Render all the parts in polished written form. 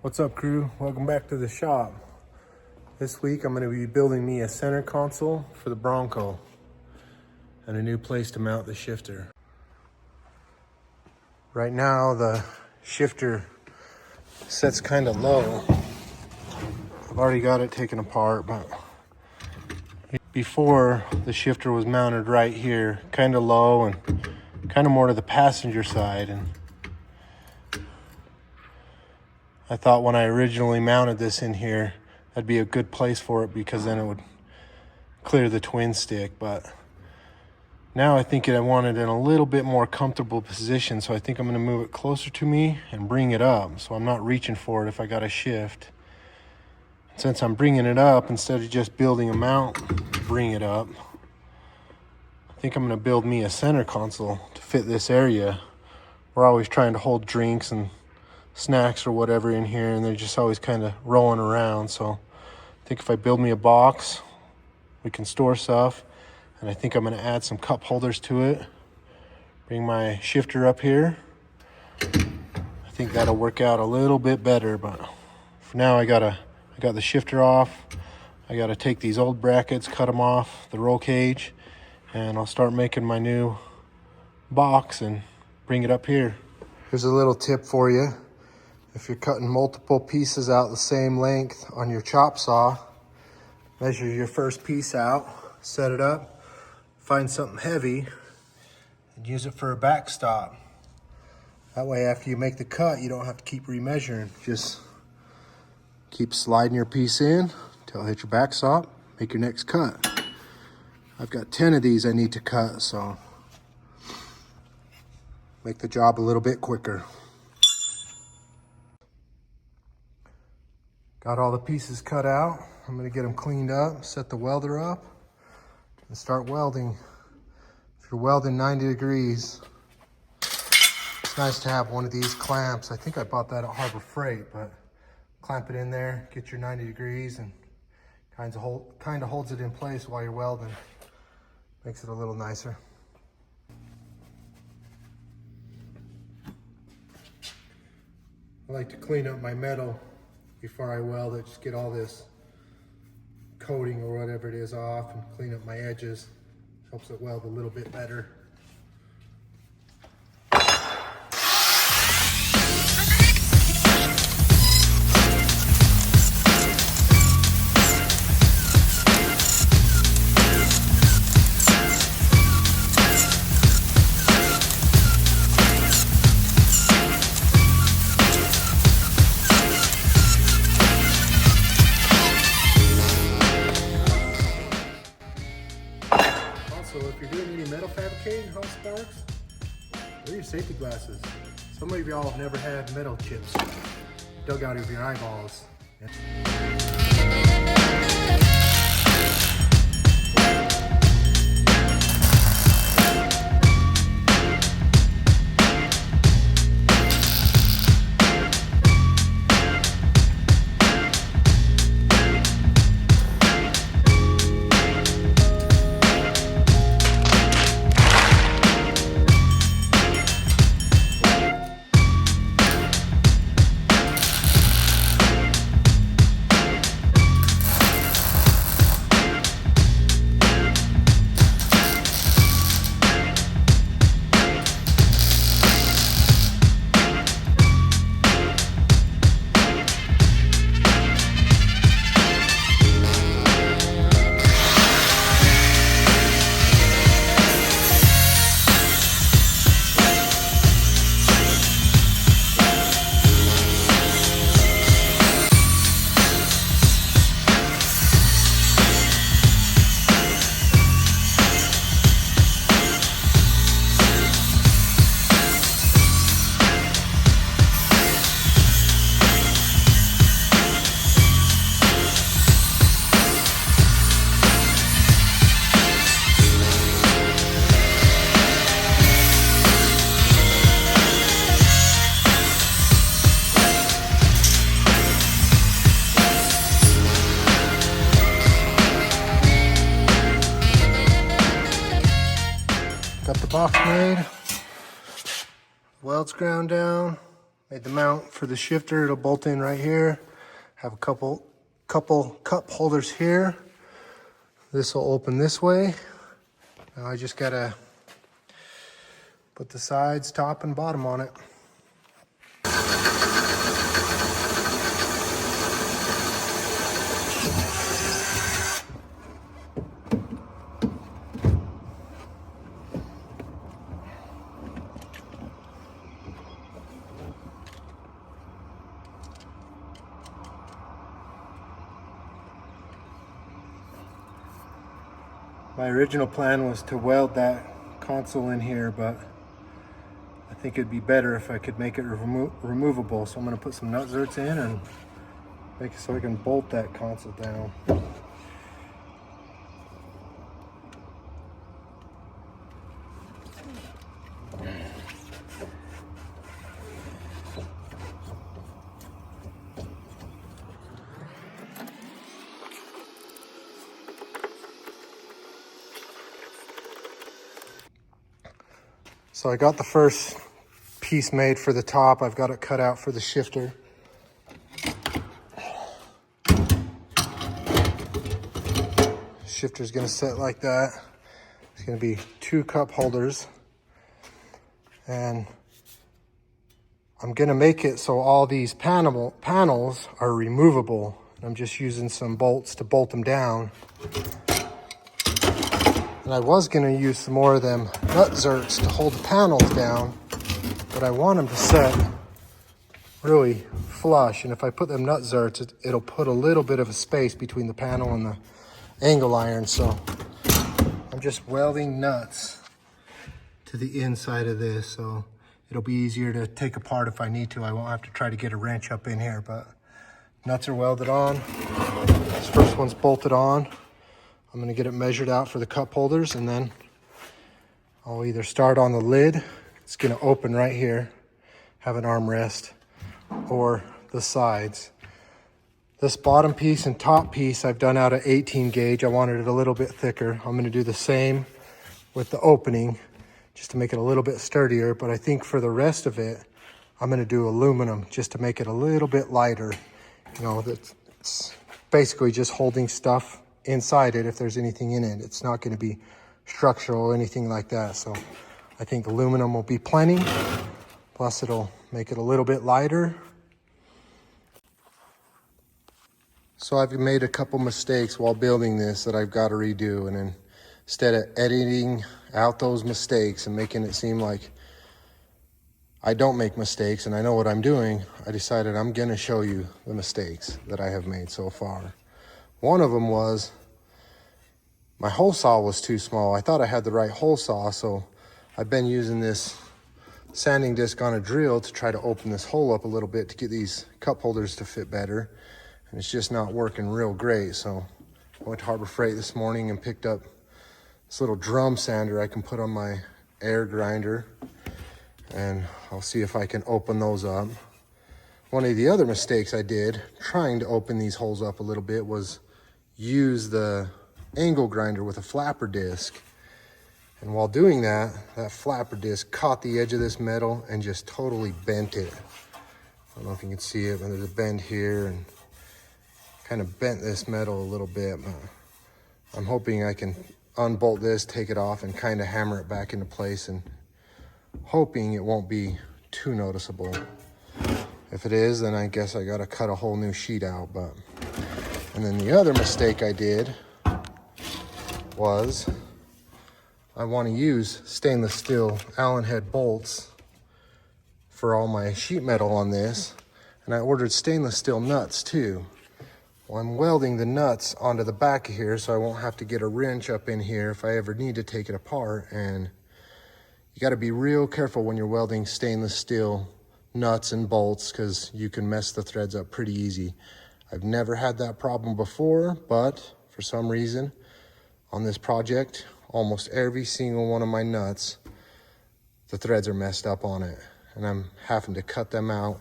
What's up, crew? Welcome back to the shop. This week I'm going to be building me a center console for the Bronco and a new place to mount the shifter. Right now the shifter sets kind of low. I've already got it taken apart, but before the shifter was mounted right here, kind of low and kind of more to the passenger side. And I thought when I originally mounted this in here, that'd be a good place for it because then it would clear the twin stick. But now I think I want it in a little bit more comfortable position. So I think I'm gonna move it closer to me and bring it up. So I'm not reaching for it if I got to shift. Since I'm bringing it up, instead of just building a mount, bring it up, I think I'm gonna build me a center console to fit this area. We're always trying to hold drinks and snacks or whatever in here, and they're just always kind of rolling around. So I think if I build me a box, we can store stuff. And I think I'm going to add some cup holders to it, bring my shifter up here. I think that'll work out a little bit better, but for now I got the shifter off. I got to take these old brackets, cut them off the roll cage, and I'll start making my new box and bring it up here. Here's a little tip for you. If you're cutting multiple pieces out the same length on your chop saw, measure your first piece out, set it up, find something heavy, and use it for a backstop. That way after you make the cut, you don't have to keep remeasuring. Just keep sliding your piece in until it hits your backstop, make your next cut. I've got 10 of these I need to cut, so make the job a little bit quicker. Got all the pieces cut out. I'm gonna get them cleaned up, set the welder up, and start welding. If you're welding 90 degrees, it's nice to have one of these clamps. I think I bought that at Harbor Freight, but clamp it in there, get your 90 degrees, and kind of holds it in place while you're welding. Makes it a little nicer. I like to clean up my metal before I weld it, just get all this coating or whatever it is off and clean up my edges. Helps it weld a little bit better. So if you're doing any metal fabricating, hot sparks, wear your safety glasses. Some of y'all have never had metal chips dug out of your eyeballs. Got the box made, welds ground down, Made the mount for the shifter. It'll bolt in right here. Have a couple cup holders here. This will open this way. Now I just gotta put the sides, top and bottom on it. My original plan was to weld that console in here, but I think it'd be better if I could make it removable. So I'm gonna put some nut zerts in and make it so I can bolt that console down. So I got the first piece made for the top. I've got it cut out for the shifter. Shifter's gonna sit like that. It's gonna be 2 cup holders. And I'm gonna make it so all these panels are removable. I'm just using some bolts to bolt them down. And I was gonna use some more of them nut zerts to hold the panels down, but I want them to set really flush. And if I put them nut zerts, it'll put a little bit of a space between the panel and the angle iron. So I'm just welding nuts to the inside of this, so it'll be easier to take apart if I need to. I won't have to try to get a wrench up in here, but nuts are welded on. This first one's bolted on. I'm gonna get it measured out for the cup holders, and then I'll either start on the lid. It's gonna open right here, have an armrest, or the sides. This bottom piece and top piece I've done out of 18 gauge. I wanted it a little bit thicker. I'm gonna do the same with the opening, just to make it a little bit sturdier. But I think for the rest of it, I'm gonna do aluminum just to make it a little bit lighter. You know, it's basically just holding stuff inside it if there's anything in it. It's not going to be structural or anything like that. So I think aluminum will be plenty. Plus it'll make it a little bit lighter. So I've made a couple mistakes while building this that I've got to redo. And then instead of editing out those mistakes and making it seem like I don't make mistakes and I know what I'm doing, I decided I'm going to show you the mistakes that I have made so far. One of them was my hole saw was too small. I thought I had the right hole saw, so I've been using this sanding disc on a drill to try to open this hole up a little bit to get these cup holders to fit better. And it's just not working real great. So I went to Harbor Freight this morning and picked up this little drum sander I can put on my air grinder. And I'll see if I can open those up. One of the other mistakes I did trying to open these holes up a little bit was use the angle grinder with a flapper disc. And while doing that, that flapper disc caught the edge of this metal and just totally bent it. I don't know if you can see it, but there's a bend here and kind of bent this metal a little bit. But I'm hoping I can unbolt this, take it off, and kind of hammer it back into place, and hoping it won't be too noticeable. If it is, then I guess I gotta cut a whole new sheet out. And then the other mistake I did was I want to use stainless steel Allen head bolts for all my sheet metal on this, and I ordered stainless steel nuts too. Well, I'm welding the nuts onto the back of here so I won't have to get a wrench up in here if I ever need to take it apart. And you got to be real careful when you're welding stainless steel nuts and bolts, because you can mess the threads up pretty easy. I've never had that problem before, but for some reason on this project, almost every single one of my nuts, the threads are messed up on it, and I'm having to cut them out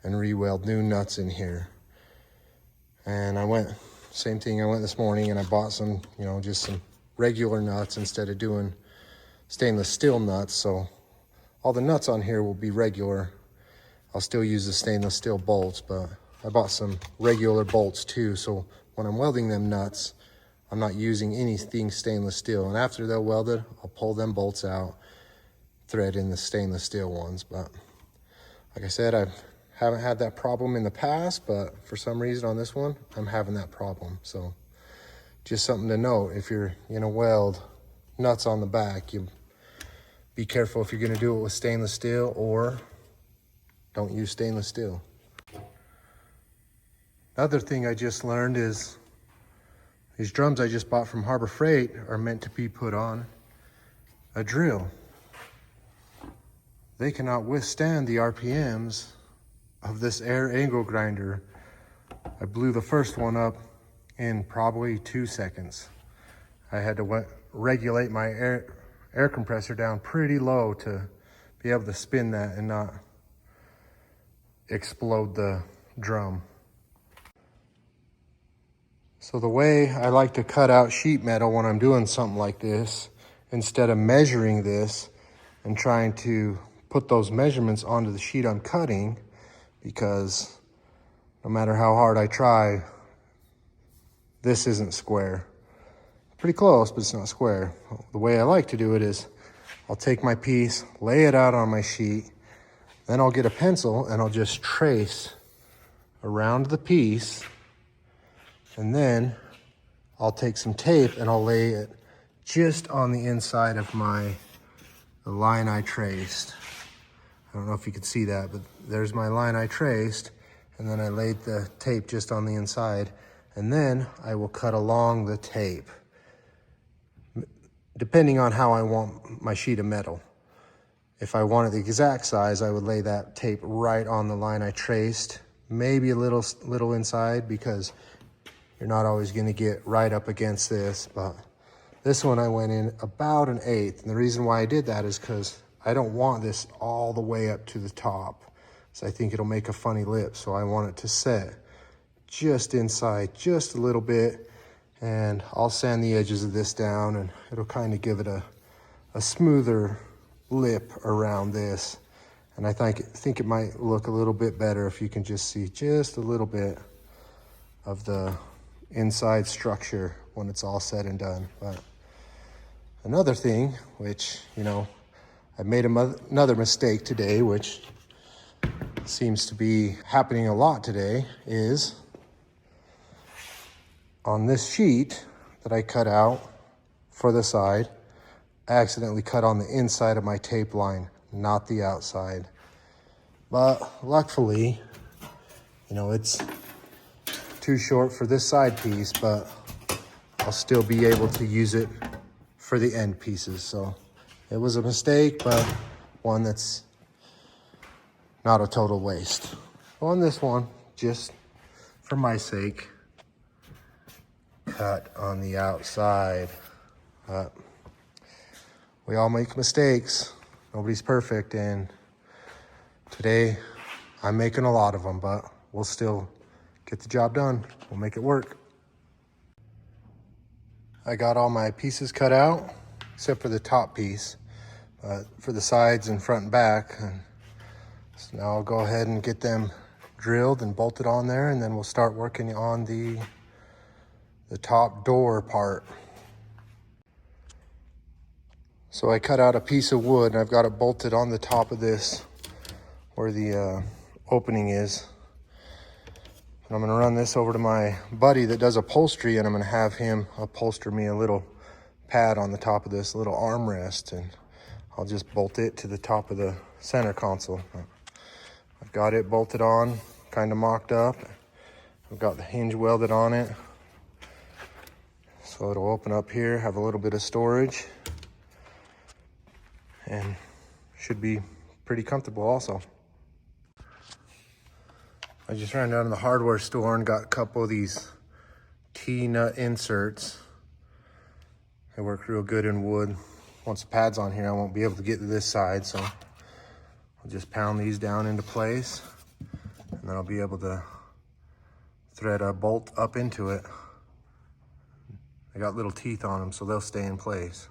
and re-weld new nuts in here. And I went this morning and I bought some, just some regular nuts instead of doing stainless steel nuts. So all the nuts on here will be regular. I'll still use the stainless steel bolts, but I bought some regular bolts too. So when I'm welding them nuts, I'm not using anything stainless steel. And after they're welded, I'll pull them bolts out, thread in the stainless steel ones. But like I said, I haven't had that problem in the past, but for some reason on this one, I'm having that problem. So just something to note, if you're gonna weld nuts on the back, you be careful if you're gonna do it with stainless steel, or don't use stainless steel. Another thing I just learned is these drums I just bought from Harbor Freight are meant to be put on a drill. They cannot withstand the RPMs of this air angle grinder. I blew the first one up in probably 2 seconds. I had to regulate my air compressor down pretty low to be able to spin that and not explode the drum. So the way I like to cut out sheet metal when I'm doing something like this, instead of measuring this and trying to put those measurements onto the sheet I'm cutting, because no matter how hard I try, this isn't square. Pretty close, but it's not square. The way I like to do it is I'll take my piece, lay it out on my sheet, then I'll get a pencil and I'll just trace around the piece, and then I'll take some tape and I'll lay it just on the inside of the line I traced. I don't know if you can see that, but there's my line I traced, and then I laid the tape just on the inside, and then I will cut along the tape, depending on how I want my sheet of metal. If I wanted the exact size, I would lay that tape right on the line I traced, maybe a little inside, because you're not always gonna get right up against this, but this one I went in about 1/8. And the reason why I did that is because I don't want this all the way up to the top. So I think it'll make a funny lip. So I want it to set just inside, just a little bit. And I'll sand the edges of this down, and it'll kind of give it a smoother lip around this. And I think it might look a little bit better if you can just see just a little bit of the inside structure when it's all said and done. But another thing, which, I made another mistake today, which seems to be happening a lot today, is on this sheet that I cut out for the side, I accidentally cut on the inside of my tape line, not the outside. But luckily, it's too short for this side piece, but I'll still be able to use it for the end pieces. So it was a mistake, but one that's not a total waste. On this one, just for my sake, cut on the outside. But we all make mistakes. Nobody's perfect, and today I'm making a lot of them, but we'll still get the job done. We'll make it work. I got all my pieces cut out, except for the top piece, for the sides and front and back. And so now I'll go ahead and get them drilled and bolted on there, and then we'll start working on the top door part. So I cut out a piece of wood, and I've got it bolted on the top of this where the opening is. And I'm gonna run this over to my buddy that does upholstery, and I'm gonna have him upholster me a little pad on the top of this little armrest, and I'll just bolt it to the top of the center console. I've got it bolted on, kind of mocked up. I've got the hinge welded on it. So it'll open up here, have a little bit of storage, and should be pretty comfortable also. I just ran down to the hardware store and got a couple of these T-nut inserts. They work real good in wood. Once the pad's on here, I won't be able to get to this side, so I'll just pound these down into place, and then I'll be able to thread a bolt up into it. They got little teeth on them, so they'll stay in place.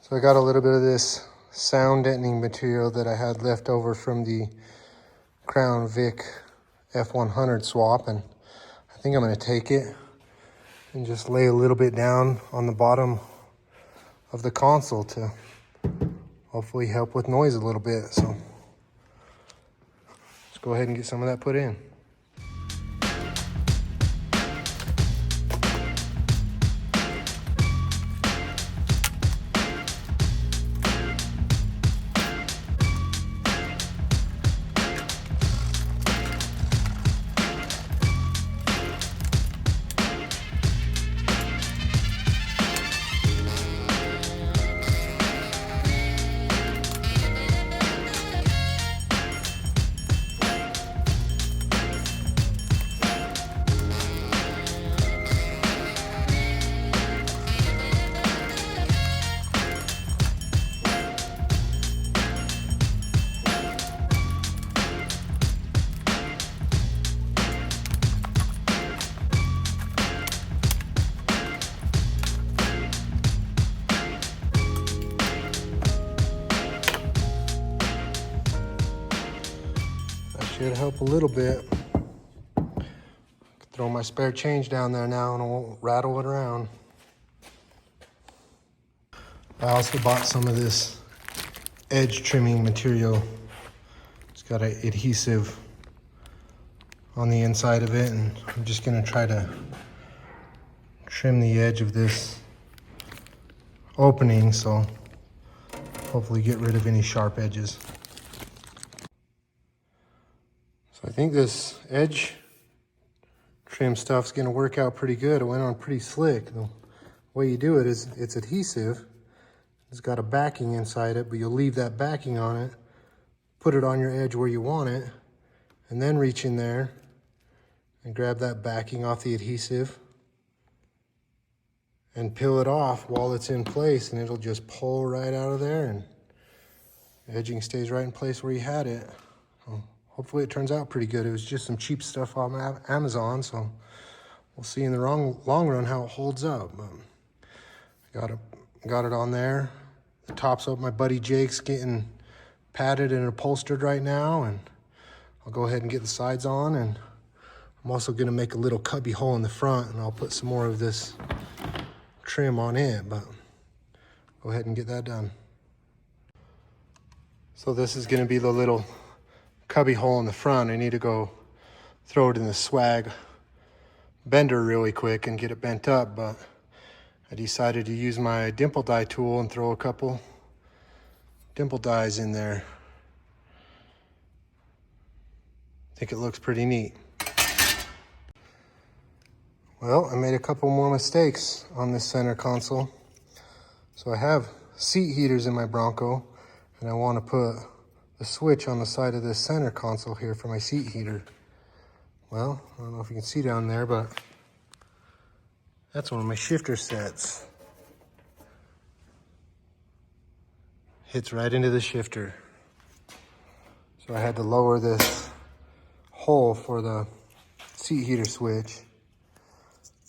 So I got a little bit of this sound deadening material that I had left over from the Crown Vic F100 swap, and I think I'm going to take it and just lay a little bit down on the bottom of the console to hopefully help with noise a little bit. So let's go ahead and get some of that put in. Should help a little bit. Throw my spare change down there now and I won't rattle it around. I also bought some of this edge trimming material. It's got an adhesive on the inside of it, and I'm just gonna try to trim the edge of this opening, so hopefully get rid of any sharp edges. So I think this edge trim stuff's gonna work out pretty good. It went on pretty slick. The way you do it is it's adhesive. It's got a backing inside it, but you'll leave that backing on it, put it on your edge where you want it, and then reach in there and grab that backing off the adhesive and peel it off while it's in place, and it'll just pull right out of there and the edging stays right in place where you had it. So hopefully it turns out pretty good. It was just some cheap stuff on Amazon, so we'll see in the long run how it holds up. But got it on there. The top's up my buddy Jake's getting padded and upholstered right now, and I'll go ahead and get the sides on, and I'm also gonna make a little cubby hole in the front, and I'll put some more of this trim on it, but go ahead and get that done. So this is gonna be the little cubby hole in the front. I need to go throw it in the swag bender really quick and get it bent up, but I decided to use my dimple die tool and throw a couple dimple dies in there. I think it looks pretty neat. Well, I made a couple more mistakes on this center console. So I have seat heaters in my Bronco, and I want to put the switch on the side of this center console here for my seat heater. Well, I don't know if you can see down there, but that's one of my shifter sets. Hits right into the shifter. So I had to lower this hole for the seat heater switch.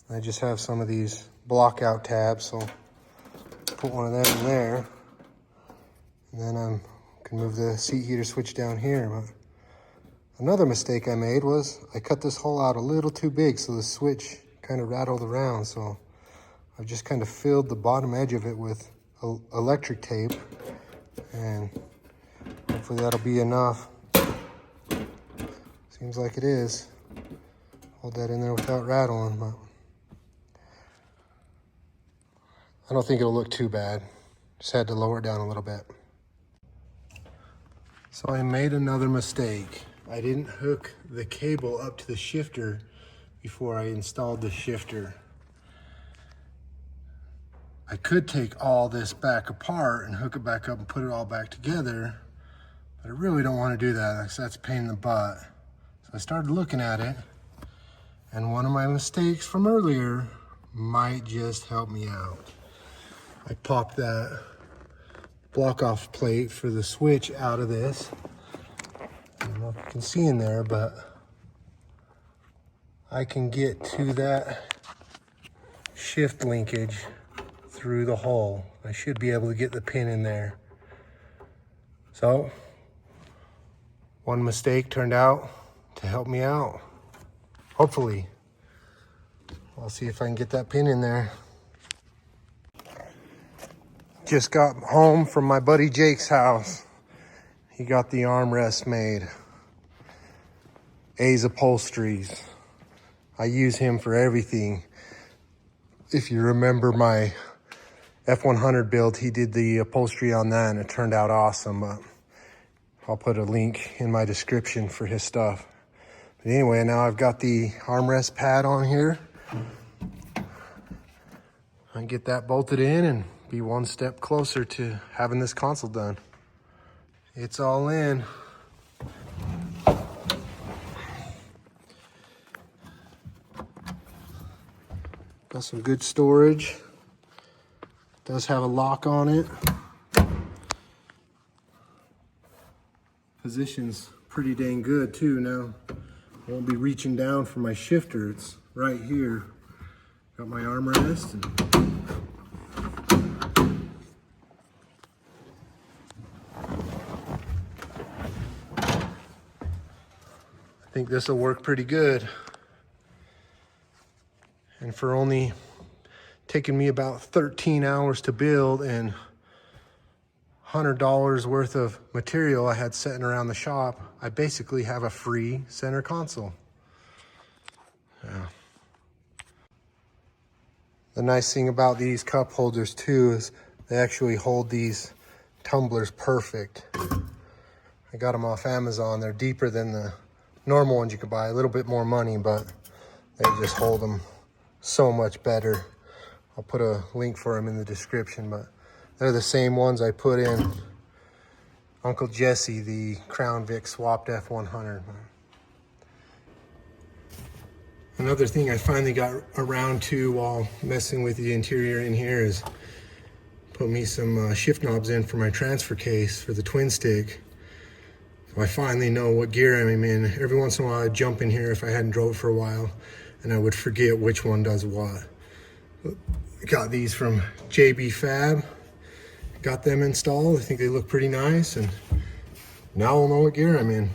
I just have some of these block out tabs, so put one of them in there. And then I can move the seat heater switch down here. But another mistake I made was I cut this hole out a little too big, so the switch kind of rattled around. So I've just kind of filled the bottom edge of it with electric tape, and hopefully that'll be enough. Seems like it is. Hold that in there without rattling, but I don't think it'll look too bad. Just had to lower it down a little bit. So I made another mistake. I didn't hook the cable up to the shifter before I installed the shifter. I could take all this back apart and hook it back up and put it all back together, but I really don't want to do that because that's a pain in the butt. So I started looking at it, and one of my mistakes from earlier might just help me out. I popped that block off plate for the switch out of this. I don't know if you can see in there, but I can get to that shift linkage through the hole. I should be able to get the pin in there. So, one mistake turned out to help me out. Hopefully. I'll see if I can get that pin in there. Just got home from my buddy Jake's house. He got the armrest made. A's Upholsteries. I use him for everything. If you remember my F100 build, he did the upholstery on that and it turned out awesome. But I'll put a link in my description for his stuff. But anyway, now I've got the armrest pad on here. I can get that bolted in and be one step closer to having this console done. It's all in. Got some good storage. Does have a lock on it. Position's pretty dang good too now. I won't be reaching down for my shifter. It's right here. Got my armrest and I think this will work pretty good. And for only taking me about 13 hours to build and $100 worth of material I had sitting around the shop, I basically have a free center console. Yeah. The nice thing about these cup holders too is they actually hold these tumblers perfect. I got them off Amazon. They're deeper than the normal ones you could buy, a little bit more money, but they just hold them so much better. I'll put a link for them in the description, but they're the same ones I put in Uncle Jesse, the Crown Vic swapped F100. Another thing I finally got around to while messing with the interior in here is put me some shift knobs in for my transfer case for the twin stick. So I finally know what gear I'm in. Every once in a while I'd jump in here if I hadn't drove for a while and I would forget which one does what. I got these from JB Fab. Got them installed. I think they look pretty nice, and now I'll know what gear I'm in.